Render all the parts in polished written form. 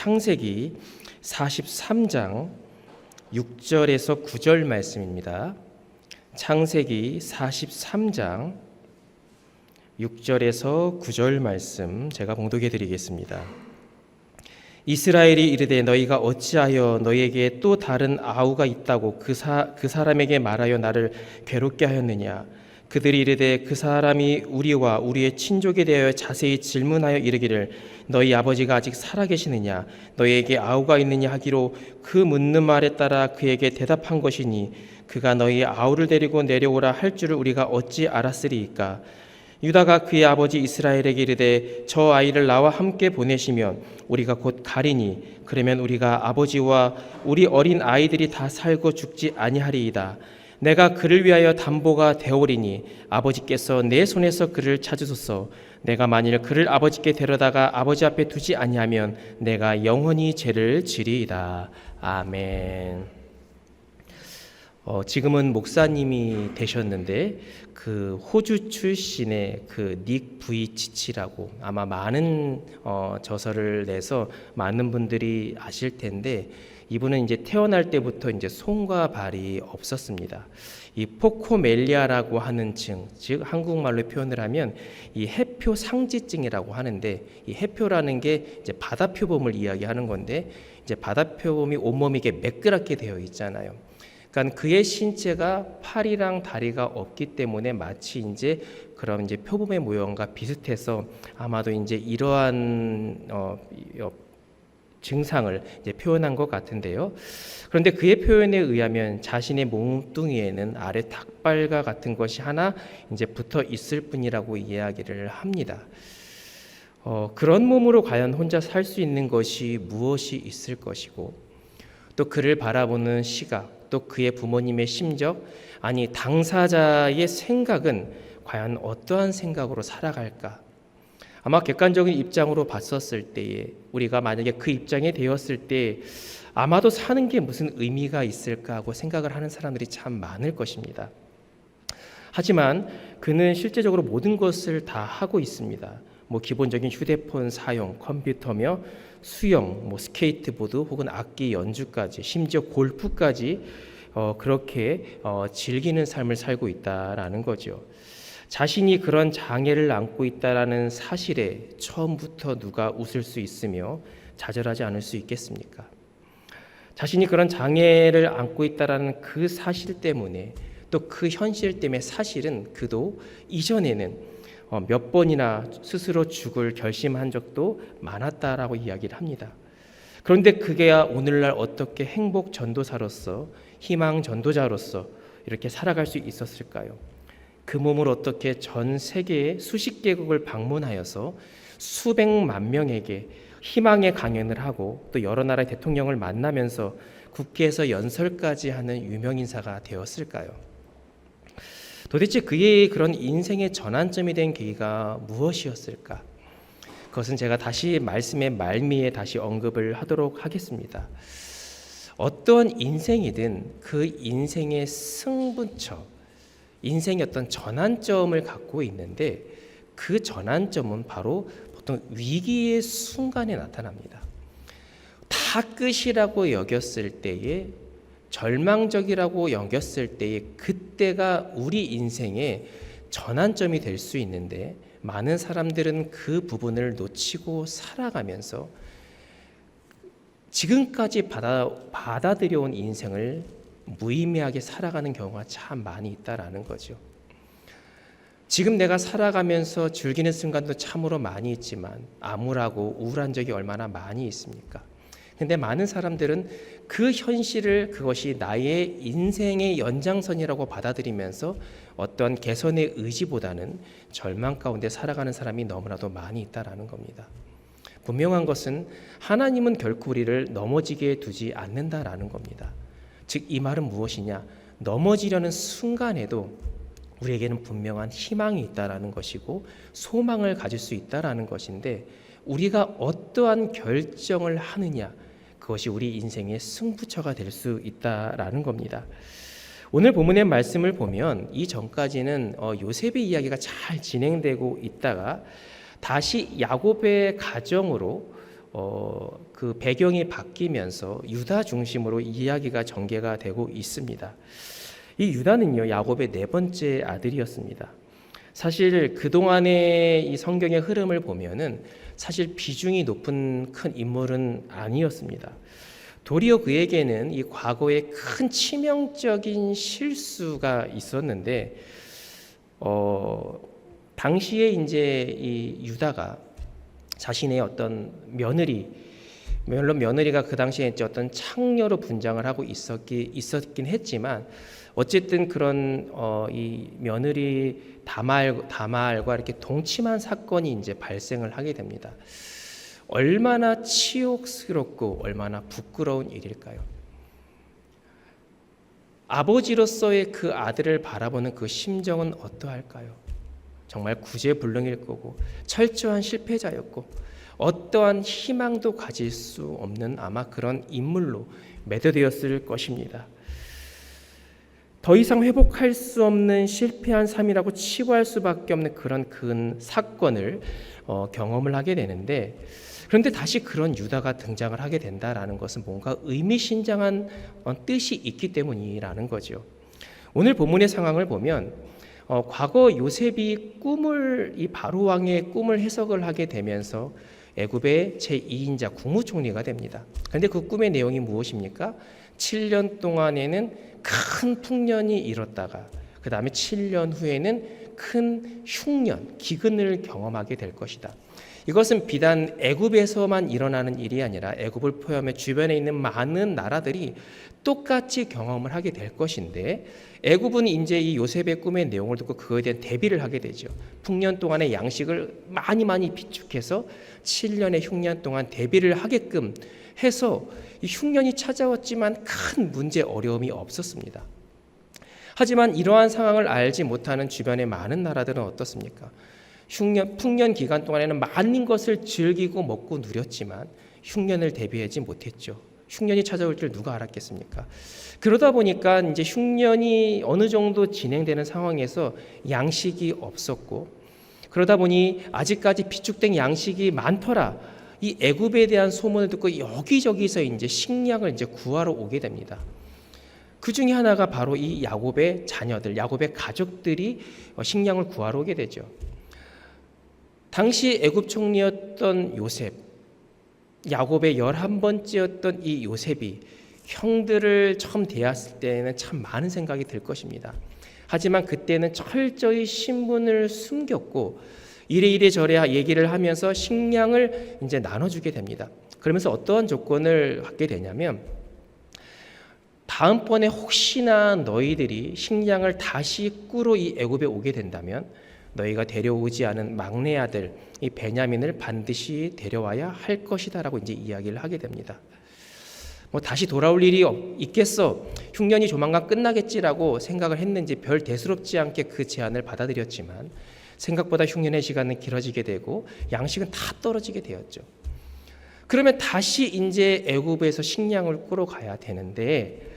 창세기 43장 6절에서 9절 말씀입니다. 창세기 43장 6절에서 9절 말씀 제가 봉독해 드리겠습니다. 이스라엘이 이르되 너희가 어찌하여 너희에게 또 다른 아우가 있다고 그 사람에게 말하여 나를 괴롭게 하였느냐. 그들이 이르되 그 사람이 우리와 우리의 친족에 대하여 자세히 질문하여 이르기를 너희 아버지가 아직 살아계시느냐 너희에게 아우가 있느냐 하기로 그 묻는 말에 따라 그에게 대답한 것이니 그가 너희 아우를 데리고 내려오라 할 줄을 우리가 어찌 알았으리이까. 유다가 그의 아버지 이스라엘에게 이르되 저 아이를 나와 함께 보내시면 우리가 곧 가리니 그러면 우리가 아버지와 우리 어린 아이들이 다 살고 죽지 아니하리이다. 내가 그를 위하여 담보가 되오리니 아버지께서 내 손에서 그를 찾으소서. 내가 만일 그를 아버지께 데려다가 아버지 앞에 두지 아니하면 내가 영원히 죄를 지리이다. 아멘. 지금은 목사님이 되셨는데 그 호주 출신의 그 닉 부이치치라고 아마 많은 저서를 내서 많은 분들이 아실 텐데 이분은 이제 태어날 때부터 이제 손과 발이 없었습니다. 이 포코멜리아라고 하는 증, 즉 한국말로 표현을 하면 이 해표 상지증이라고 하는데 이 해표라는 게 이제 바다표범을 이야기하는 건데 이제 바다표범이 온몸이 이게 매끄럽게 되어 있잖아요. 그러니까 그의 신체가 팔이랑 다리가 없기 때문에 마치 이제 그런 이제 표범의 모형과 비슷해서 아마도 이제 이러한 증상을 이제 표현한 것 같은데요. 그런데 그의 표현에 의하면 자신의 몸뚱이에는 아래 닭발과 같은 것이 하나 이제 붙어 있을 뿐이라고 이야기를 합니다. 그런 몸으로 과연 혼자 살 수 있는 것이 무엇이 있을 것이고 또 그를 바라보는 시각 또 그의 부모님의 심적 아니 당사자의 생각은 과연 어떠한 생각으로 살아갈까? 아마 객관적인 입장으로 봤었을 때에 우리가 만약에 그 입장에 되었을 때 아마도 사는 게 무슨 의미가 있을까 하고 생각을 하는 사람들이 참 많을 것입니다. 하지만 그는 실제적으로 모든 것을 다 하고 있습니다. 기본적인 휴대폰 사용, 컴퓨터며 수영, 스케이트보드 혹은 악기 연주까지 심지어 골프까지 그렇게 즐기는 삶을 살고 있다라는 거죠. 자신이 그런 장애를 안고 있다라는 사실에 처음부터 누가 웃을 수 있으며 좌절하지 않을 수 있겠습니까? 자신이 그런 장애를 안고 있다라는 그 사실 때문에 또 그 현실 때문에 사실은 그도 이전에는 몇 번이나 스스로 죽을 결심한 적도 많았다라고 이야기를 합니다. 그런데 그게 오늘날 어떻게 행복 전도사로서 희망 전도자로서 이렇게 살아갈 수 있었을까요? 그 몸을 어떻게 전 세계의 수십 개국을 방문하여서 수백만 명에게 희망의 강연을 하고 또 여러 나라의 대통령을 만나면서 국회에서 연설까지 하는 유명인사가 되었을까요? 도대체 그의 그런 인생의 전환점이 된 계기가 무엇이었을까? 그것은 제가 다시 말씀의 말미에 다시 언급을 하도록 하겠습니다. 어떠한 인생이든 그 인생의 승부처, 인생의 어떤 전환점을 갖고 있는데 그 전환점은 바로 보통 위기의 순간에 나타납니다. 다 끝이라고 여겼을 때에 절망적이라고 여겼을 때에 그때가 우리 인생의 전환점이 될 수 있는데 많은 사람들은 그 부분을 놓치고 살아가면서 지금까지 받아들여온 인생을 무의미하게 살아가는 경우가 참 많이 있다라는 거죠. 지금 내가 살아가면서 즐기는 순간도 참으로 많이 있지만 암울하고 우울한 적이 얼마나 많이 있습니까? 근데 많은 사람들은 그 현실을 그것이 나의 인생의 연장선이라고 받아들이면서 어떤 개선의 의지보다는 절망 가운데 살아가는 사람이 너무나도 많이 있다라는 겁니다. 분명한 것은 하나님은 결코 우리를 넘어지게 두지 않는다라는 겁니다. 즉 이 말은 무엇이냐? 넘어지려는 순간에도 우리에게는 분명한 희망이 있다라는 것이고 소망을 가질 수 있다라는 것인데 우리가 어떠한 결정을 하느냐 그것이 우리 인생의 승부처가 될 수 있다라는 겁니다. 오늘 본문의 말씀을 보면 이 전까지는 요셉의 이야기가 잘 진행되고 있다가 다시 야곱의 가정으로 그 배경이 바뀌면서 유다 중심으로 이야기가 전개가 되고 있습니다. 이 유다는요, 야곱의 네 번째 아들이었습니다. 사실 그동안의 이 성경의 흐름을 보면은 사실 비중이 높은 큰 인물은 아니었습니다. 도리어 그에게는 이 과거에 큰 치명적인 실수가 있었는데, 당시에 이제 이 유다가 자신의 어떤 물론 며느리가 그 당시에 이제 어떤 창녀로 분장을 하고 있었긴 했지만, 어쨌든 그런 이 며느리 다말과 이렇게 동침한 사건이 이제 발생을 하게 됩니다. 얼마나 치욕스럽고 얼마나 부끄러운 일일까요? 아버지로서의 그 아들을 바라보는 그 심정은 어떠할까요? 정말 구제불능일 거고 철저한 실패자였고 어떠한 희망도 가질 수 없는 아마 그런 인물로 매도되었을 것입니다. 더 이상 회복할 수 없는 실패한 삶이라고 치부할 수밖에 없는 그런 큰 사건을 경험을 하게 되는데, 그런데 다시 그런 유다가 등장을 하게 된다라는 것은 뭔가 의미심장한 뜻이 있기 때문이라는 거죠. 오늘 본문의 상황을 보면 과거 요셉이 이 바로 왕의 꿈을 해석을 하게 되면서 애굽의 제2인자 국무총리가 됩니다. 그런데 그 꿈의 내용이 무엇입니까? 7년 동안에는 큰 풍년이 일었다가 그 다음에 7년 후에는 큰 흉년, 기근을 경험하게 될 것이다. 이것은 비단 애굽에서만 일어나는 일이 아니라 애굽을 포함해 주변에 있는 많은 나라들이 똑같이 경험을 하게 될 것인데, 애굽은 이제 이 요셉의 꿈의 내용을 듣고 그거에 대한 대비를 하게 되죠. 풍년 동안의 양식을 많이 비축해서 7년의 흉년 동안 대비를 하게끔 해서 이 흉년이 찾아왔지만 큰 문제 어려움이 없었습니다. 하지만 이러한 상황을 알지 못하는 주변의 많은 나라들은 어떻습니까? 풍년 기간 동안에는 많은 것을 즐기고 먹고 누렸지만 흉년을 대비하지 못했죠. 흉년이 찾아올 줄 누가 알았겠습니까? 그러다 보니까 이제 흉년이 어느 정도 진행되는 상황에서 양식이 없었고, 그러다 보니 아직까지 비축된 양식이 많더라, 이 애굽에 대한 소문을 듣고 여기저기서 이제 식량을 이제 구하러 오게 됩니다. 그 중에 하나가 바로 이 야곱의 자녀들, 야곱의 가족들이 식량을 구하러 오게 되죠. 당시 애굽 총리였던 요셉, 야곱의 11번째였던 이 요셉이 형들을 처음 대했을 때는 참 많은 생각이 들 것입니다. 하지만 그때는 철저히 신분을 숨겼고 이래저래 얘기를 하면서 식량을 이제 나눠주게 됩니다. 그러면서 어떠한 조건을 갖게 되냐면, 다음번에 혹시나 너희들이 식량을 다시 꾸러 이 애굽에 오게 된다면 너희가 데려오지 않은 막내 아들 이 베냐민을 반드시 데려와야 할 것이다라고 이제 이야기를 하게 됩니다. 다시 돌아올 일이 있겠어, 흉년이 조만간 끝나겠지라고 생각을 했는지 별 대수롭지 않게 그 제안을 받아들였지만 생각보다 흉년의 시간은 길어지게 되고 양식은 다 떨어지게 되었죠. 그러면 다시 이제 애굽에서 식량을 꾸러 가야 되는데,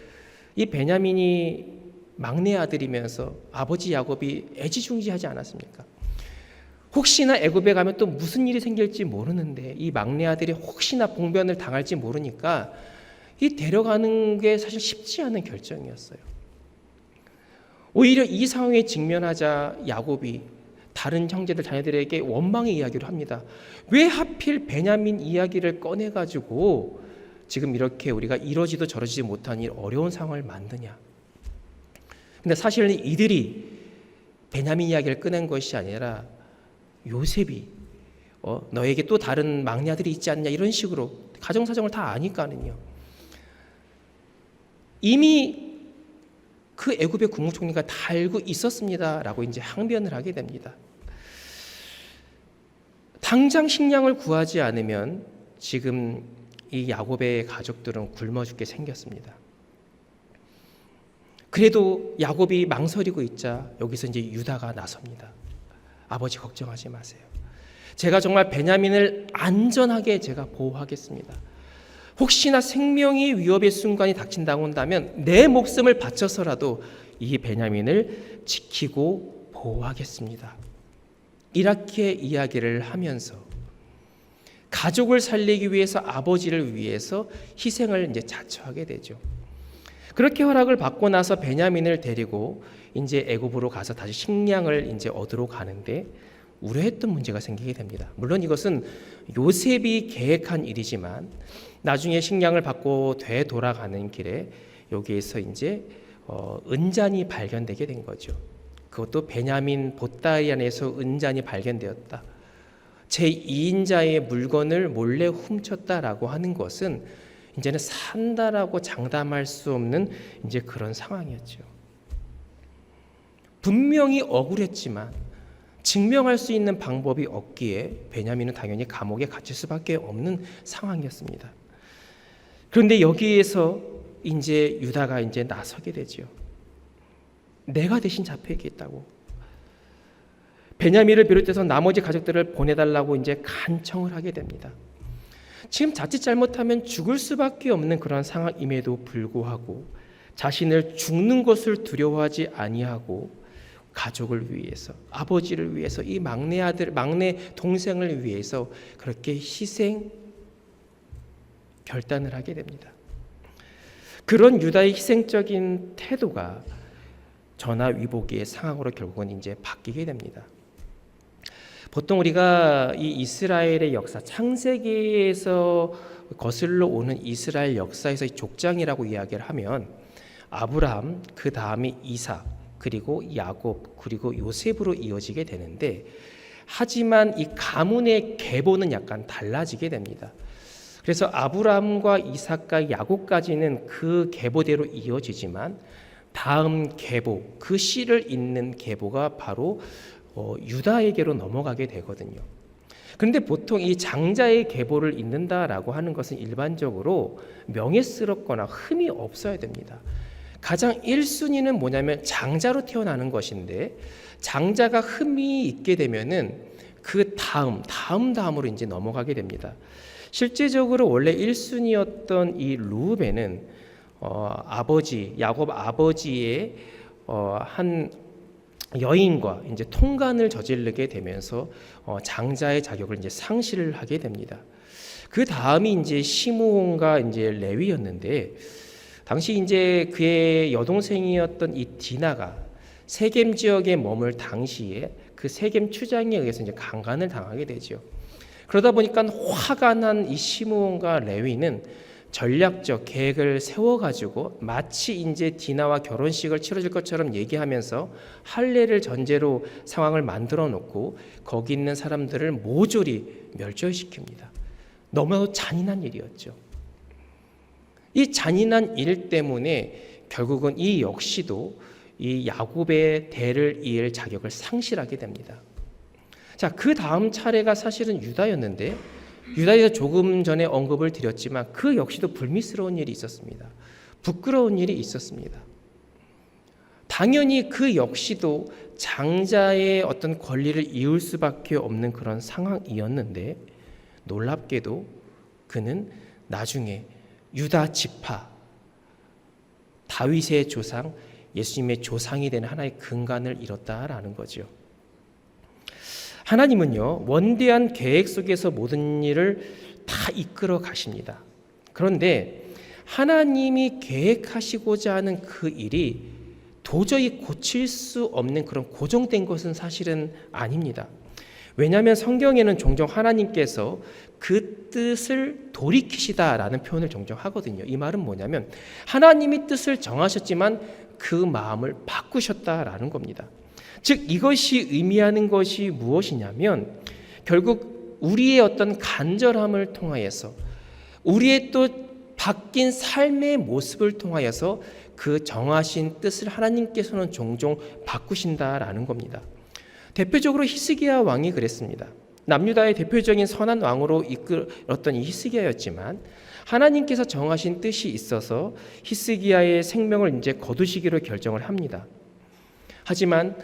이 베냐민이 막내 아들이면서 아버지 야곱이 애지중지하지 않았습니까? 혹시나 애굽에 가면 또 무슨 일이 생길지 모르는데 이 막내 아들이 혹시나 봉변을 당할지 모르니까 이 데려가는 게 사실 쉽지 않은 결정이었어요. 오히려 이 상황에 직면하자 야곱이 다른 형제들 자녀들에게 원망의 이야기를 합니다. 왜 하필 베냐민 이야기를 꺼내가지고 지금 이렇게 우리가 이러지도 저러지도 못한 이 어려운 상황을 만드냐. 근데 사실은 이들이 베냐민 이야기를 꺼낸 것이 아니라 요셉이 너에게 또 다른 막내 아들이 있지 않냐, 이런 식으로 가정사정을 다 아니까는요. 이미 그 애굽의 국무총리가 다 알고 있었습니다라고 이제 항변을 하게 됩니다. 당장 식량을 구하지 않으면 지금 이 야곱의 가족들은 굶어 죽게 생겼습니다. 그래도 야곱이 망설이고 있자 여기서 이제 유다가 나섭니다. 아버지 걱정하지 마세요. 제가 정말 베냐민을 안전하게 제가 보호하겠습니다. 혹시나 생명이 위협의 순간이 닥친다고 한다면 내 목숨을 바쳐서라도 이 베냐민을 지키고 보호하겠습니다. 이렇게 이야기를 하면서 가족을 살리기 위해서 아버지를 위해서 희생을 이제 자처하게 되죠. 그렇게 허락을 받고 나서 베냐민을 데리고 이제 애굽으로 가서 다시 식량을 이제 얻으러 가는데 우려했던 문제가 생기게 됩니다. 물론 이것은 요셉이 계획한 일이지만 나중에 식량을 받고 되돌아가는 길에 여기에서 이제 은잔이 발견되게 된 거죠. 그것도 베냐민 보따리 안에서 은잔이 발견되었다. 제2인자의 물건을 몰래 훔쳤다라고 하는 것은 이제는 산다라고 장담할 수 없는 이제 그런 상황이었죠. 분명히 억울했지만 증명할 수 있는 방법이 없기에 베냐민은 당연히 감옥에 갇힐 수밖에 없는 상황이었습니다. 그런데 여기에서 이제 유다가 이제 나서게 되죠. 내가 대신 잡혀 있겠다고. 베냐민을 비롯해서 나머지 가족들을 보내달라고 이제 간청을 하게 됩니다. 지금 자칫 잘못하면 죽을 수밖에 없는 그런 상황임에도 불구하고 자신을 죽는 것을 두려워하지 아니하고 가족을 위해서, 아버지를 위해서, 이 막내 아들, 막내 동생을 위해서 그렇게 희생 결단을 하게 됩니다. 그런 유다의 희생적인 태도가 전화위복의 상황으로 결국은 이제 바뀌게 됩니다. 보통 우리가 이 이스라엘의 역사, 창세기에서 거슬러 오는 이스라엘 역사에서 이 족장이라고 이야기를 하면 아브라함, 그 다음에 이삭, 그리고 야곱, 그리고 요셉으로 이어지게 되는데, 하지만 이 가문의 계보는 약간 달라지게 됩니다. 그래서 아브라함과 이삭과 야곱까지는 그 계보대로 이어지지만 다음 계보, 그 씨를 잇는 계보가 바로 유다에게로 넘어가게 되거든요. 그런데 보통 이 장자의 계보를 잇는다라고 하는 것은 일반적으로 명예스럽거나 흠이 없어야 됩니다. 가장 1순위는 뭐냐면 장자로 태어나는 것인데, 장자가 흠이 있게 되면은 그 다음으로 이제 넘어가게 됩니다. 실제적으로 원래 1순위였던 이 르우벤은 아버지, 야곱 아버지의 한 여인과 이제 통간을 저지르게 되면서 장자의 자격을 이제 상실을 하게 됩니다. 그 다음이 이제 시므온과 이제 레위였는데, 당시 이제 그의 여동생이었던 이 디나가 세겜 지역에 머물 당시에 그 세겜 추장에 의해서 이제 강간을 당하게 되죠. 그러다 보니까 화가 난 이 시므온과 레위는 전략적 계획을 세워가지고 마치 이제 디나와 결혼식을 치러줄 것처럼 얘기하면서 할례를 전제로 상황을 만들어 놓고 거기 있는 사람들을 모조리 멸절시킵니다. 너무나도 잔인한 일이었죠. 이 잔인한 일 때문에 결국은 이 역시도 이 야곱의 대를 이을 자격을 상실하게 됩니다. 자, 그 다음 차례가 사실은 유다였는데, 유다에서 조금 전에 언급을 드렸지만 그 역시도 불미스러운 일이 있었습니다. 부끄러운 일이 있었습니다. 당연히 그 역시도 장자의 어떤 권리를 이을 수밖에 없는 그런 상황이었는데, 놀랍게도 그는 나중에 유다 지파, 다윗의 조상, 예수님의 조상이 되는 하나의 근간을 이뤘다라는 거죠. 하나님은요, 원대한 계획 속에서 모든 일을 다 이끌어 가십니다. 그런데 하나님이 계획하시고자 하는 그 일이 도저히 고칠 수 없는 그런 고정된 것은 사실은 아닙니다. 왜냐하면 성경에는 종종 하나님께서 그 뜻을 돌이키시다라는 표현을 종종 하거든요. 이 말은 뭐냐면 하나님이 뜻을 정하셨지만 그 마음을 바꾸셨다라는 겁니다. 즉 이것이 의미하는 것이 무엇이냐면 결국 우리의 어떤 간절함을 통하여서, 우리의 또 바뀐 삶의 모습을 통하여서 그 정하신 뜻을 하나님께서는 종종 바꾸신다라는 겁니다. 대표적으로 히스기야 왕이 그랬습니다. 남유다의 대표적인 선한 왕으로 이끌었던 이 히스기야였지만 하나님께서 정하신 뜻이 있어서 히스기야의 생명을 이제 거두시기로 결정을 합니다. 하지만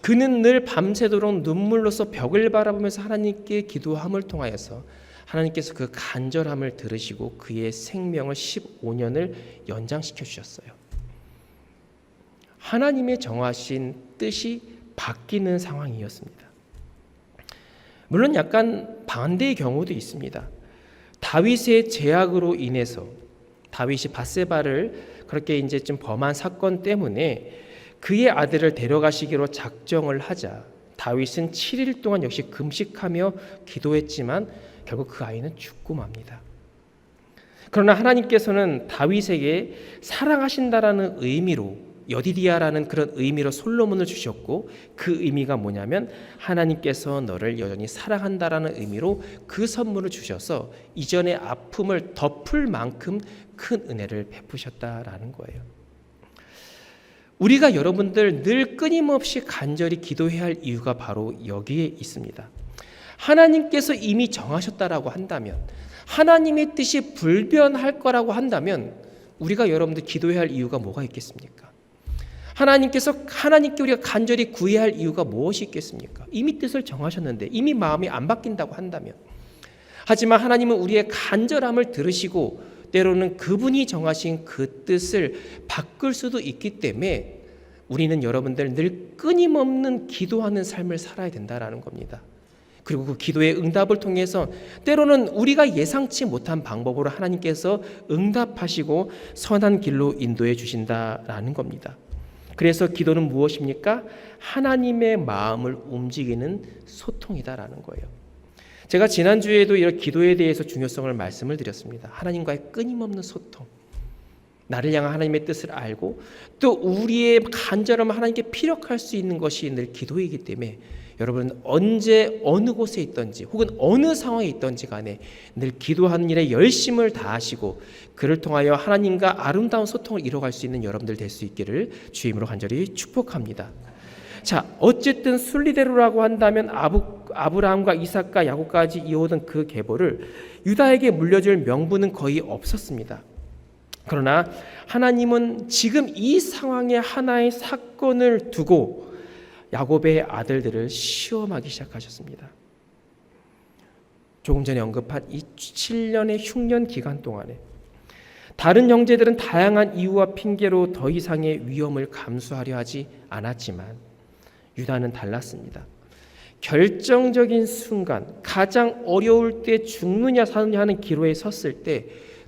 그는 늘 밤새도록 눈물로써 벽을 바라보면서 하나님께 기도함을 통하여서 하나님께서 그 간절함을 들으시고 그의 생명을 15년을 연장시켜 주셨어요. 하나님의 정하신 뜻이 바뀌는 상황이었습니다. 물론 약간 반대의 경우도 있습니다. 다윗의 제약으로 인해서 다윗이 밧세바를 그렇게 이제 좀 범한 사건 때문에 그의 아들을 데려가시기로 작정을 하자 다윗은 7일 동안 역시 금식하며 기도했지만 결국 그 아이는 죽고 맙니다. 그러나 하나님께서는 다윗에게 사랑하신다라는 의미로 여디디아라는 그런 의미로 솔로몬을 주셨고 그 의미가 뭐냐면 하나님께서 너를 여전히 사랑한다라는 의미로 그 선물을 주셔서 이전의 아픔을 덮을 만큼 큰 은혜를 베푸셨다라는 거예요. 우리가 여러분들 늘 끊임없이 간절히 기도해야 할 이유가 바로 여기에 있습니다. 하나님께서 이미 정하셨다라고 한다면 하나님의 뜻이 불변할 거라고 한다면 우리가 여러분들 기도해야 할 이유가 뭐가 있겠습니까? 하나님께 우리가 간절히 구해야 할 이유가 무엇이 있겠습니까? 이미 뜻을 정하셨는데 이미 마음이 안 바뀐다고 한다면 하지만 하나님은 우리의 간절함을 들으시고 때로는 그분이 정하신 그 뜻을 바꿀 수도 있기 때문에 우리는 여러분들 늘 끊임없는 기도하는 삶을 살아야 된다라는 겁니다. 그리고 그 기도의 응답을 통해서 때로는 우리가 예상치 못한 방법으로 하나님께서 응답하시고 선한 길로 인도해 주신다라는 겁니다. 그래서 기도는 무엇입니까? 하나님의 마음을 움직이는 소통이다라는 거예요. 제가 지난주에도 이런 기도에 대해서 중요성을 말씀을 드렸습니다. 하나님과의 끊임없는 소통, 나를 향한 하나님의 뜻을 알고 또 우리의 간절함을 하나님께 피력할 수 있는 것이 늘 기도이기 때문에 여러분 언제 어느 곳에 있든지 혹은 어느 상황에 있든지 간에 늘 기도하는 일에 열심을 다하시고 그를 통하여 하나님과 아름다운 소통을 이뤄갈 수 있는 여러분들 될 수 있기를 주임으로 간절히 축복합니다. 자, 어쨌든 순리대로라고 한다면 아브라함과 이삭과 야곱까지 이어오던 그 계보를 유다에게 물려줄 명분은 거의 없었습니다. 그러나 하나님은 지금 이 상황에 하나의 사건을 두고 야곱의 아들들을 시험하기 시작하셨습니다. 조금 전에 언급한 이 7년의 흉년 기간 동안에 다른 형제들은 다양한 이유와 핑계로 더 이상의 위험을 감수하려 하지 않았지만 유다는 달랐습니다. 결정적인 순간 가장 어려울 때 죽느냐 사느냐 하는 기로에 섰을 때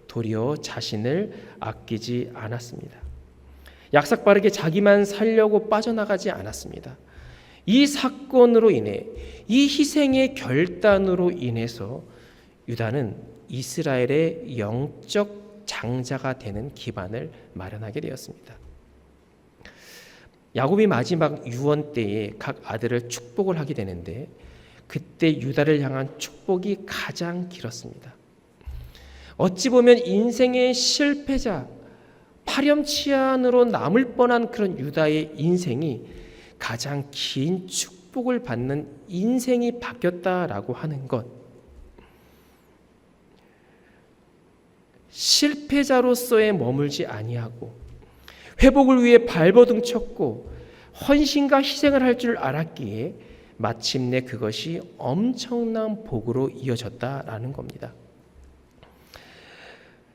도리어 자신을 아끼지 않았습니다. 약삭빠르게 자기만 살려고 빠져나가지 않았습니다. 이 사건으로 인해 이 희생의 결단으로 인해서 유다는 이스라엘의 영적 장자가 되는 기반을 마련하게 되었습니다. 야곱이 마지막 유언 때에 각 아들을 축복을 하게 되는데 그때 유다를 향한 축복이 가장 길었습니다. 어찌 보면 인생의 실패자, 파렴치한으로 남을 뻔한 그런 유다의 인생이 가장 긴 축복을 받는 인생이 바뀌었다라고 하는 것, 실패자로서의 머물지 아니하고 회복을 위해 발버둥 쳤고 헌신과 희생을 할 줄 알았기에 마침내 그것이 엄청난 복으로 이어졌다라는 겁니다.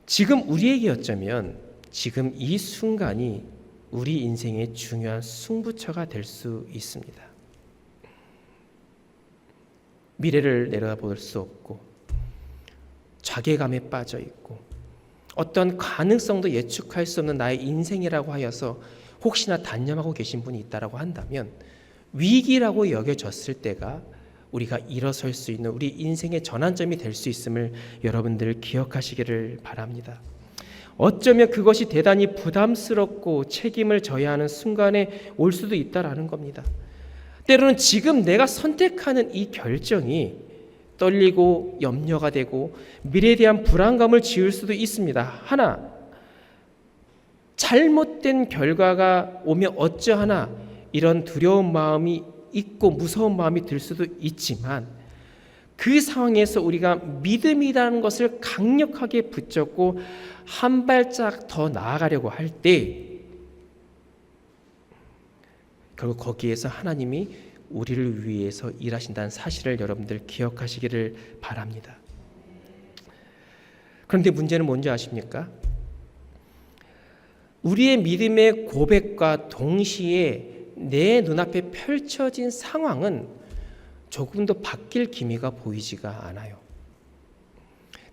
지금 우리에게 어쩌면 지금 이 순간이 우리 인생의 중요한 승부처가 될 수 있습니다. 미래를 내려다볼 수 없고 자괴감에 빠져 있고 어떤 가능성도 예측할 수 없는 나의 인생이라고 하여서 혹시나 단념하고 계신 분이 있다라고 한다면 위기라고 여겨졌을 때가 우리가 일어설 수 있는 우리 인생의 전환점이 될 수 있음을 여러분들 기억하시기를 바랍니다. 어쩌면 그것이 대단히 부담스럽고 책임을 져야 하는 순간에 올 수도 있다라는 겁니다. 때로는 지금 내가 선택하는 이 결정이 떨리고 염려가 되고 미래에 대한 불안감을 지을 수도 있습니다. 하나, 잘못된 결과가 오면 어쩌하나 이런 두려운 마음이 있고 무서운 마음이 들 수도 있지만 그 상황에서 우리가 믿음이라는 것을 강력하게 붙잡고 한 발짝 더 나아가려고 할 때 결국 거기에서 하나님이 우리를 위해서 일하신다는 사실을 여러분들 기억하시기를 바랍니다. 그런데 문제는 뭔지 아십니까? 우리의 믿음의 고백과 동시에 내 눈앞에 펼쳐진 상황은 조금 더 바뀔 기미가 보이지가 않아요.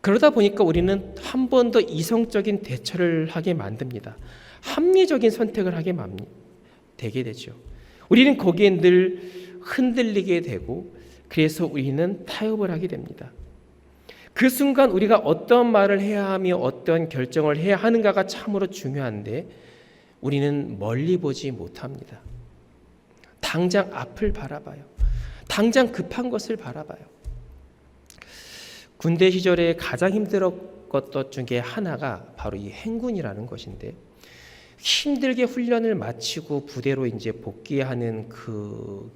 그러다 보니까 우리는 한 번 더 이성적인 대처를 하게 만듭니다. 합리적인 선택을 되게 되죠. 우리는 거기에 늘 흔들리게 되고, 그래서 우리는 타협을 하게 됩니다. 그 순간 우리가 어떤 말을 해야 하며 어떤 결정을 해야 하는가가 참으로 중요한데 우리는 멀리 보지 못합니다. 당장 앞을 바라봐요. 당장 급한 것을 바라봐요. 군대 시절에 가장 힘들었던 중에 하나가 바로 이 행군이라는 것인데, 힘들게 훈련을 마치고 부대로 이제 복귀하는 그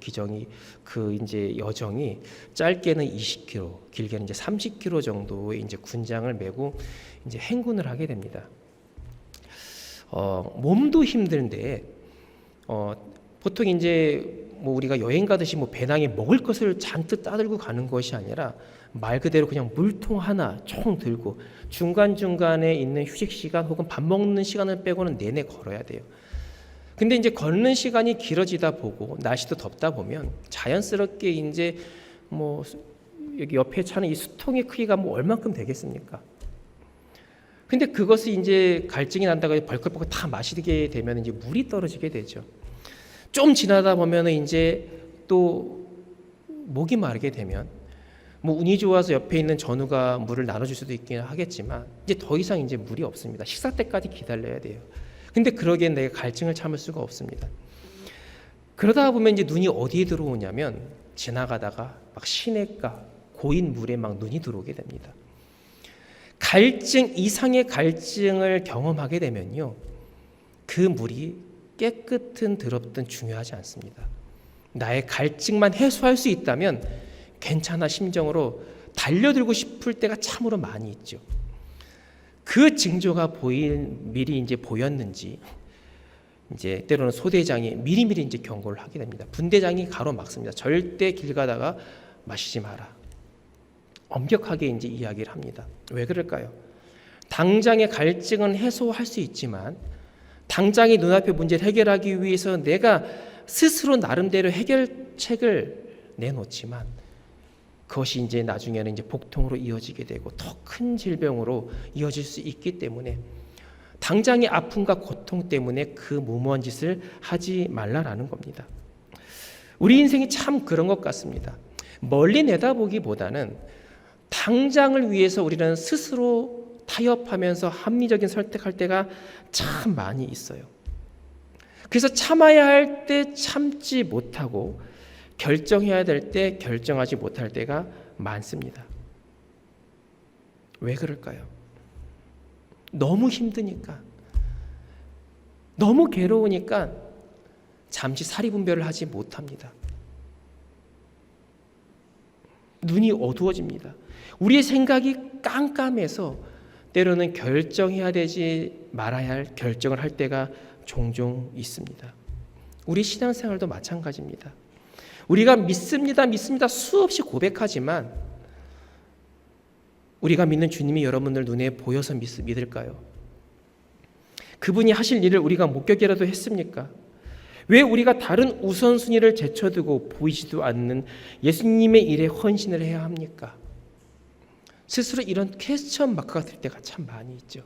여정이 짧게는 20km, 길게는 이제 30km 정도의 이제 군장을 메고 이제 행군을 하게 됩니다. 몸도 힘든데 보통 이제 뭐 우리가 여행 가듯이 뭐 배낭에 먹을 것을 잔뜩 따들고 가는 것이 아니라 말 그대로 그냥 물통 하나 총 들고 중간중간에 있는 휴식 시간 혹은 밥 먹는 시간을 빼고는 내내 걸어야 돼요. 근데 이제 걷는 시간이 길어지다 보고 날씨도 덥다 보면 자연스럽게 이제 뭐 여기 옆에 차는 이 수통의 크기가 뭐 얼만큼 되겠습니까? 근데 그것이 이제 갈증이 난다고 벌컥벌컥 다 마시게 되면 이제 물이 떨어지게 되죠. 좀 지나다 보면은 이제 또 목이 마르게 되면 뭐 운이 좋아서 옆에 있는 전우가 물을 나눠줄 수도 있긴 하겠지만 이제 더 이상 이제 물이 없습니다. 식사 때까지 기다려야 돼요. 근데 그러기엔 내가 갈증을 참을 수가 없습니다. 그러다 보면 이제 눈이 어디에 들어오냐면 지나가다가 막 시냇가 고인 물에 막 눈이 들어오게 됩니다. 갈증 이상의 갈증을 경험하게 되면요, 그 물이 깨끗든 더럽든 중요하지 않습니다. 나의 갈증만 해소할 수 있다면 괜찮아 심정으로 달려들고 싶을 때가 참으로 많이 있죠. 그 징조가 미리 이제 보였는지 이제 때로는 소대장이 미리미리 이제 경고를 하게 됩니다. 분대장이 가로막습니다. 절대 길 가다가 마시지 마라. 엄격하게 이제 이야기를 합니다. 왜 그럴까요? 당장의 갈증은 해소할 수 있지만 당장의 눈앞의 문제를 해결하기 위해서 내가 스스로 나름대로 해결책을 내놓지만 그것이 이제 나중에는 이제 복통으로 이어지게 되고 더 큰 질병으로 이어질 수 있기 때문에 당장의 아픔과 고통 때문에 그 무모한 짓을 하지 말라라는 겁니다. 우리 인생이 참 그런 것 같습니다. 멀리 내다보기보다는 당장을 위해서 우리는 스스로 타협하면서 합리적인 선택할 때가 참 많이 있어요. 그래서 참아야 할 때 참지 못하고 결정해야 될 때 결정하지 못할 때가 많습니다. 왜 그럴까요? 너무 힘드니까, 너무 괴로우니까 잠시 사리분별을 하지 못합니다. 눈이 어두워집니다. 우리의 생각이 깜깜해서 때로는 결정해야 되지 말아야 할 결정을 할 때가 종종 있습니다. 우리 신앙생활도 마찬가지입니다. 우리가 믿습니다 수없이 고백하지만 우리가 믿는 주님이 여러분들 눈에 보여서 믿을까요? 그분이 하실 일을 우리가 목격이라도 했습니까? 왜 우리가 다른 우선순위를 제쳐두고 보이지도 않는 예수님의 일에 헌신을 해야 합니까? 스스로 이런 퀘스천 마크가 될 때가 참 많이 있죠.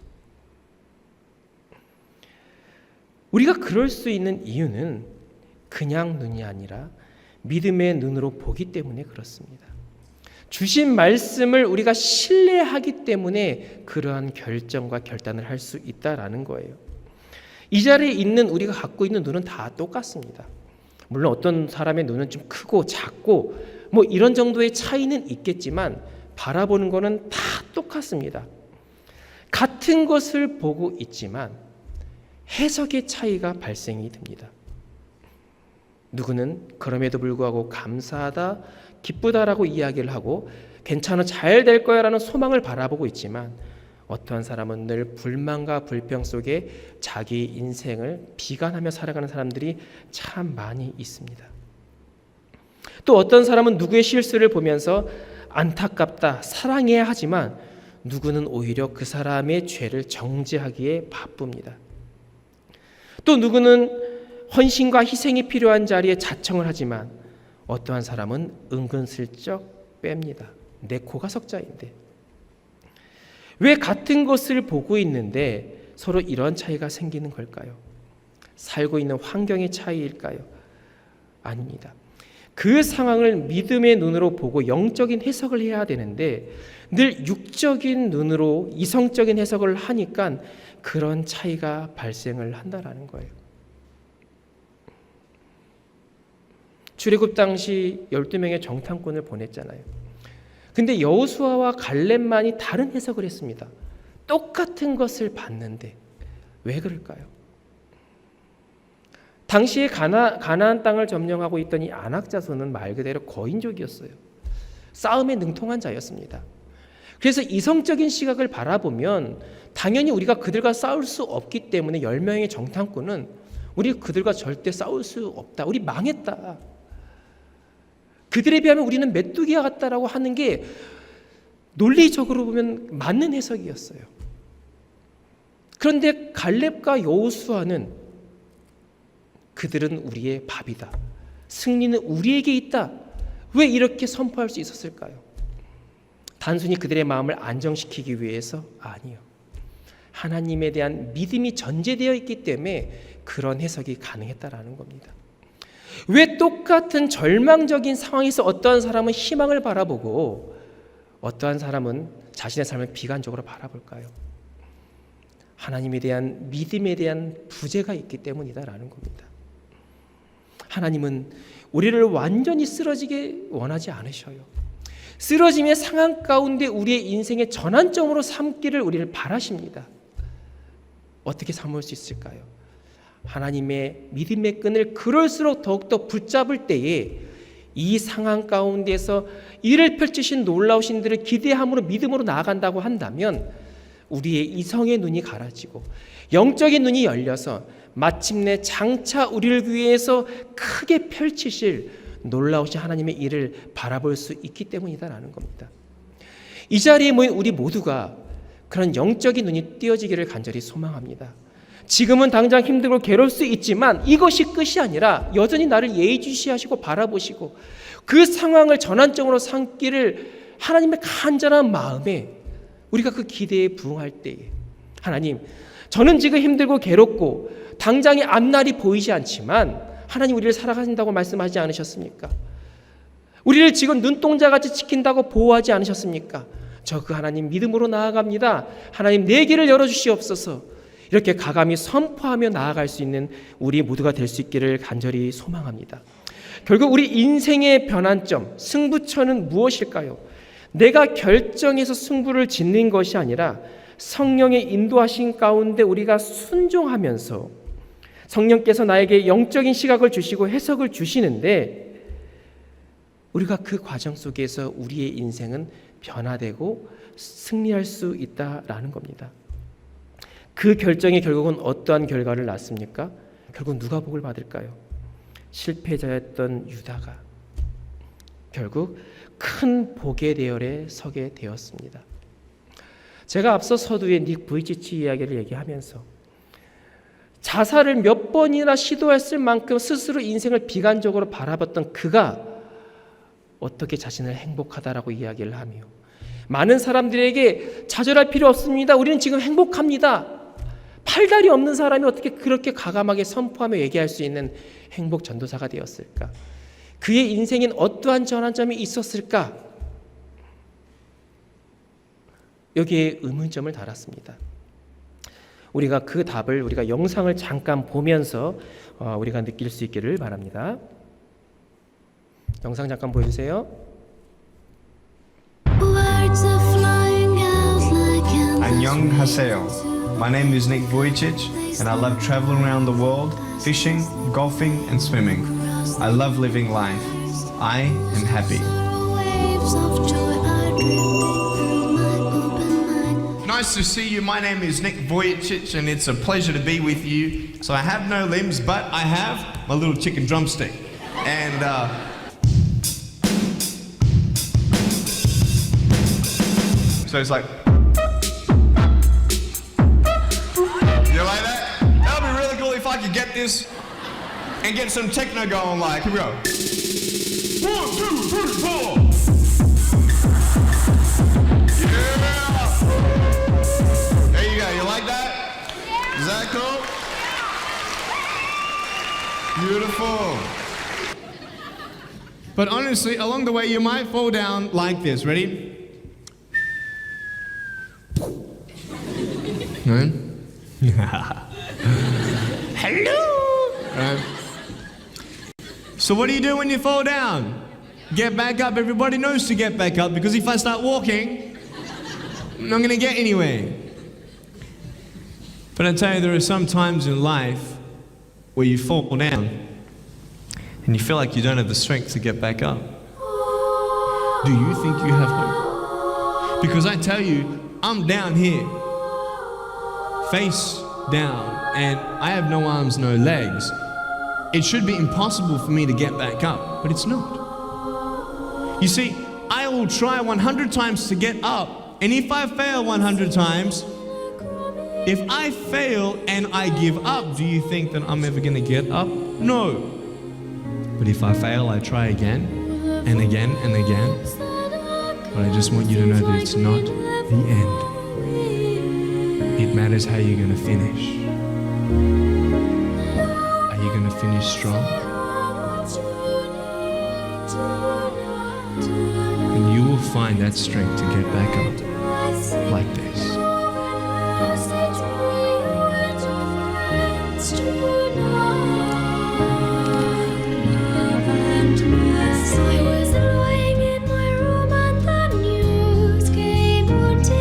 우리가 그럴 수 있는 이유는 그냥 눈이 아니라 믿음의 눈으로 보기 때문에 그렇습니다. 주신 말씀을 우리가 신뢰하기 때문에 그러한 결정과 결단을 할 수 있다라는 거예요. 이 자리에 있는 우리가 갖고 있는 눈은 다 똑같습니다. 물론 어떤 사람의 눈은 좀 크고 작고 뭐 이런 정도의 차이는 있겠지만 바라보는 거는 다 똑같습니다. 같은 것을 보고 있지만 해석의 차이가 발생이 됩니다. 누구는 그럼에도 불구하고 감사하다, 기쁘다라고 이야기를 하고 괜찮아, 잘 될 거야 라는 소망을 바라보고 있지만 어떠한 사람은 늘 불만과 불평 속에 자기 인생을 비관하며 살아가는 사람들이 참 많이 있습니다. 또 어떤 사람은 누구의 실수를 보면서 안타깝다, 사랑해야 하지만 누구는 오히려 그 사람의 죄를 정죄하기에 바쁩니다. 또 누구는 헌신과 희생이 필요한 자리에 자청을 하지만 어떠한 사람은 은근슬쩍 뺍니다. 내 코가 석자인데. 왜 같은 것을 보고 있는데 서로 이런 차이가 생기는 걸까요? 살고 있는 환경의 차이일까요? 아닙니다. 그 상황을 믿음의 눈으로 보고 영적인 해석을 해야 되는데 늘 육적인 눈으로 이성적인 해석을 하니까 그런 차이가 발생을 한다라는 거예요. 출애굽 당시 12명의 정탐꾼을 보냈잖아요. 근데 여호수아와 갈렙만이 다른 해석을 했습니다. 똑같은 것을 봤는데 왜 그럴까요? 당시에 가나안 땅을 점령하고 있던 이 아낙 자손은 말 그대로 거인족이었어요. 싸움에 능통한 자였습니다. 그래서 이성적인 시각을 바라보면 당연히 우리가 그들과 싸울 수 없기 때문에 10명의 정탐꾼은 우리 그들과 절대 싸울 수 없다. 우리 망했다. 그들에 비하면 우리는 메뚜기와 같다라고 하는 게 논리적으로 보면 맞는 해석이었어요. 그런데 갈렙과 여호수아는 그들은 우리의 밥이다. 승리는 우리에게 있다. 왜 이렇게 선포할 수 있었을까요? 단순히 그들의 마음을 안정시키기 위해서? 아니요. 하나님에 대한 믿음이 전제되어 있기 때문에 그런 해석이 가능했다라는 겁니다. 왜 똑같은 절망적인 상황에서 어떠한 사람은 희망을 바라보고 어떠한 사람은 자신의 삶을 비관적으로 바라볼까요? 하나님에 대한 믿음에 대한 부재가 있기 때문이다라는 겁니다. 하나님은 우리를 완전히 쓰러지게 원하지 않으셔요. 쓰러짐의 상황 가운데 우리의 인생의 전환점으로 삼기를 우리를 바라십니다. 어떻게 삼을 수 있을까요? 하나님의 믿음의 끈을 그럴수록 더욱더 붙잡을 때에 이 상황 가운데서 이를 펼치신 놀라우신 들을 기대함으로 믿음으로 나아간다고 한다면 우리의 이성의 눈이 가라지고 영적인 눈이 열려서 마침내 장차 우리를 위해서 크게 펼치실 놀라우신 하나님의 일을 바라볼 수 있기 때문이다라는 겁니다. 이 자리에 모인 우리 모두가 그런 영적인 눈이 띄어지기를 간절히 소망합니다. 지금은 당장 힘들고 괴로울 수 있지만 이것이 끝이 아니라 여전히 나를 예의주시하시고 바라보시고 그 상황을 전환점으로 삼기를 하나님의 간절한 마음에 우리가 그 기대에 부응할 때에 하나님, 저는 지금 힘들고 괴롭고 당장의 앞날이 보이지 않지만 하나님 우리를 사랑하신다고 말씀하지 않으셨습니까? 우리를 지금 눈동자같이 지킨다고 보호하지 않으셨습니까? 저 그 하나님 믿음으로 나아갑니다. 하나님 내 길을 열어주시옵소서. 이렇게 가감히 선포하며 나아갈 수 있는 우리 모두가 될 수 있기를 간절히 소망합니다. 결국 우리 인생의 변환점, 승부처는 무엇일까요? 내가 결정해서 승부를 짓는 것이 아니라 성령의 인도하신 가운데 우리가 순종하면서 성령께서 나에게 영적인 시각을 주시고 해석을 주시는데 우리가 그 과정 속에서 우리의 인생은 변화되고 승리할 수 있다라는 겁니다. 그 결정이 결국은 어떠한 결과를 낳습니까? 결국 누가 복을 받을까요? 실패자였던 유다가 결국 큰 복의 대열에 서게 되었습니다. 제가 앞서 서두에 닉 부이치치 이야기를 얘기하면서 자살을 몇 번이나 시도했을 만큼 스스로 인생을 비관적으로 바라봤던 그가 어떻게 자신을 행복하다라고 이야기를 하며 많은 사람들에게 좌절할 필요 없습니다. 우리는 지금 행복합니다. 팔다리 없는 사람이 어떻게 그렇게 과감하게 선포하며 얘기할 수 있는 행복 전도사가 되었을까? 그의 인생엔 어떠한 전환점이 있었을까? 여기에 의문점을 달았습니다. 우리가 그 답을 우리가 영상을 잠깐 보면서 우리가 느낄 수 있기를 바랍니다. 영상 잠깐 보여주세요. 안녕하세요. My name is Nick Vujicic and I love traveling around the world, fishing, golfing and swimming. I love living life. I am happy. Nice to see you. My name is Nick Vujicic and it's a pleasure to be with you. So I have no limbs, but I have my little chicken drumstick. And so it's like, you like that? That would be really cool if I could get this and get some techno going, like, here we go. 1, 2, 3, 4. Yeah. There you go. You like that? Is that cool? Beautiful. But honestly, along the way, you might fall down like this. Ready? Right? Hello. Right. So what do you do when you fall down? Get back up. Everybody knows to get back up because if I start walking, I'm not going to get anywhere. But I tell you, there are some times in life where you fall down and you feel like you don't have the strength to get back up. Do you think you have hope? Because I tell you, I'm down here, face down, and I have no arms, no legs. It should be impossible for me to get back up, but it's not. You see, I will try 100 times to get up, and if I fail 100 times, if I fail and I give up, do you think that I'm ever going to get up? No. But if I fail, I try again and again and again. But I just want you to know that it's not the end. It matters how you're going to finish. Are you going to finish strong? And you will find that strength to get back up like this. I was lying in my room and the news came on TV.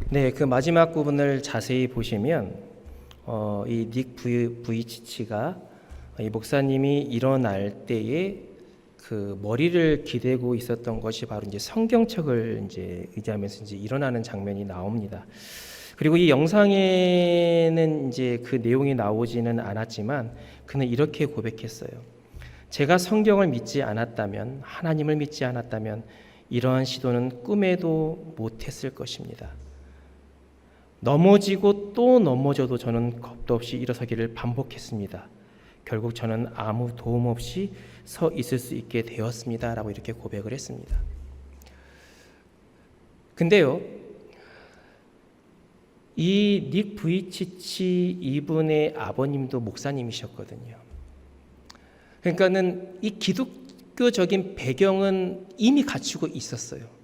네, 그 마지막 부분을 자세히 보시면 이 닉 부이치치가 이 목사님이 일어날 때에 그 머리를 기대고 있었던 것이 바로 이제 성경책을 이제 의지하면서 이제 일어나는 장면이 나옵니다. 그리고 이 영상에는 이제 그 내용이 나오지는 않았지만 그는 이렇게 고백했어요. 제가 성경을 믿지 않았다면, 하나님을 믿지 않았다면 이러한 시도는 꿈에도 못했을 것입니다. 넘어지고 또 넘어져도 저는 겁도 없이 일어서기를 반복했습니다. 결국 저는 아무 도움 없이 서 있을 수 있게 되었습니다. 라고 이렇게 고백을 했습니다. 근데요, 이 닉 부이치치 이분의 아버님도 목사님이셨거든요. 그러니까는 이 기독교적인 배경은 이미 갖추고 있었어요.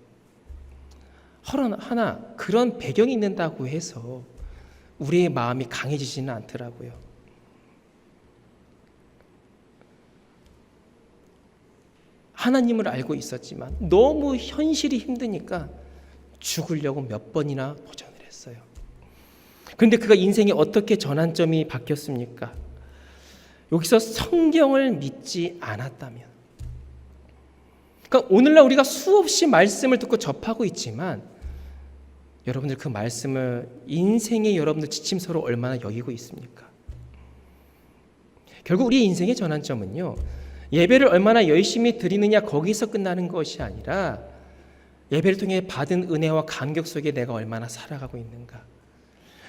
허나 그런 배경이 있는다고 해서 우리의 마음이 강해지지는 않더라고요. 하나님을 알고 있었지만 너무 현실이 힘드니까 죽으려고 몇 번이나 도전을 했어요. 그런데 그가 인생에 어떻게 전환점이 바뀌었습니까? 여기서 성경을 믿지 않았다면, 그러니까 오늘날 우리가 수없이 말씀을 듣고 접하고 있지만 여러분들 그 말씀을 인생의 여러분들 지침서로 얼마나 여기고 있습니까? 결국 우리 인생의 전환점은요, 예배를 얼마나 열심히 드리느냐 거기서 끝나는 것이 아니라 예배를 통해 받은 은혜와 감격 속에 내가 얼마나 살아가고 있는가,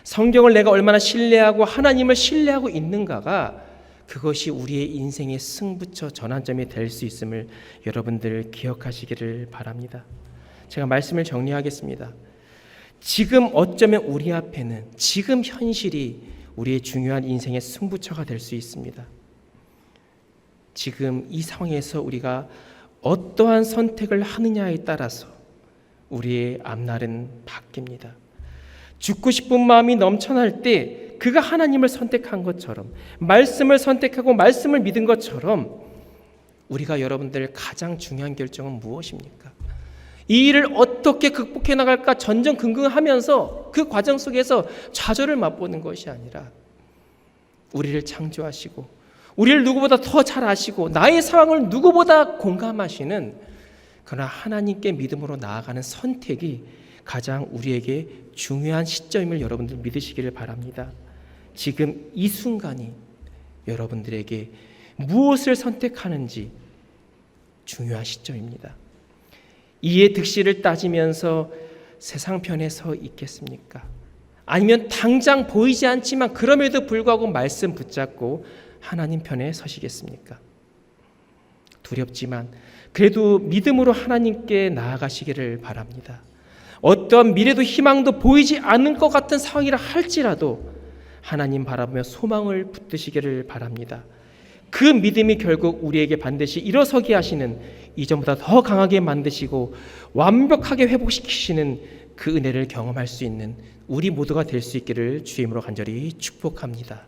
성경을 내가 얼마나 신뢰하고 하나님을 신뢰하고 있는가가 그것이 우리의 인생의 승부처 전환점이 될 수 있음을 여러분들 기억하시기를 바랍니다. 제가 말씀을 정리하겠습니다. 지금 어쩌면 우리 앞에는 지금 현실이 우리의 중요한 인생의 승부처가 될 수 있습니다. 지금 이 상황에서 우리가 어떠한 선택을 하느냐에 따라서 우리의 앞날은 바뀝니다. 죽고 싶은 마음이 넘쳐날 때 그가 하나님을 선택한 것처럼, 말씀을 선택하고 말씀을 믿은 것처럼 우리가 여러분들 가장 중요한 결정은 무엇입니까? 이 일을 어떻게 극복해 나갈까 전전긍긍하면서 그 과정 속에서 좌절을 맛보는 것이 아니라 우리를 창조하시고 우리를 누구보다 더 잘 아시고 나의 상황을 누구보다 공감하시는 그러나 하나님께 믿음으로 나아가는 선택이 가장 우리에게 중요한 시점임을 여러분들 믿으시기를 바랍니다. 지금 이 순간이 여러분들에게 무엇을 선택하는지 중요한 시점입니다. 이의 득실을 따지면서 세상 편에 서 있겠습니까? 아니면 당장 보이지 않지만 그럼에도 불구하고 말씀 붙잡고 하나님 편에 서시겠습니까? 두렵지만 그래도 믿음으로 하나님께 나아가시기를 바랍니다. 어떤 미래도 희망도 보이지 않는 것 같은 상황이라 할지라도 하나님 바라보며 소망을 붙드시기를 바랍니다. 그 믿음이 결국 우리에게 반드시 일어서게 하시는, 이전보다 더 강하게 만드시고 완벽하게 회복시키시는 그 은혜를 경험할 수 있는 우리 모두가 될 수 있기를 주의 이름으로 간절히 축복합니다.